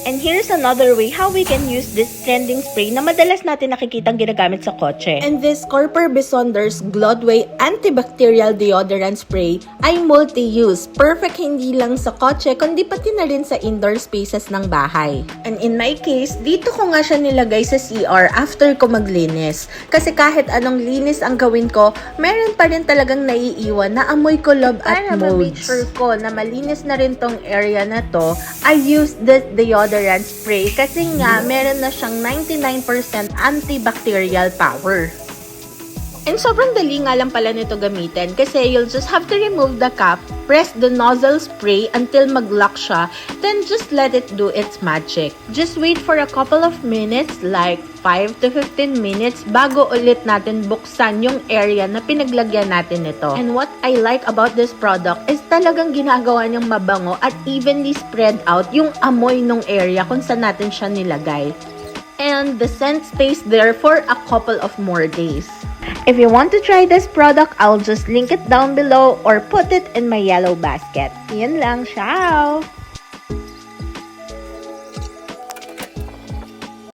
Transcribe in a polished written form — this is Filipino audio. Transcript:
And here's another way how we can use this trending spray na madalas natin nakikitang ginagamit sa kotse. And this Corper Besonders Glodway Antibacterial Deodorant Spray ay multi-use. Perfect hindi lang sa kotse, kundi pati na rin sa indoor spaces ng bahay. And in my case, dito ko nga siya nilagay sa CR after ko maglinis. Kasi kahit anong linis ang gawin ko, meron pa rin talagang naiiwan na amoy kulob at molds. Para ma-make sure ko na malinis na rin tong area na to, I use this deodorant spray kasi nga meron na siyang 99% antibacterial power. And sobrang dali nga lang pala nito gamitin kasi you'll just have to remove the cap, press the nozzle spray until mag-lock siya, then just let it do its magic. Just wait for a couple of minutes, like 5 to 15 minutes, bago ulit natin buksan yung area na pinaglagyan natin nito. And what I like about this product is talagang ginagawa niyang mabango at evenly spread out yung amoy nung area kung saan natin siya nilagay. And the scent stays there for a couple of more days. If you want to try this product, I'll just link it down below or put it in my yellow basket. Yun lang, ciao!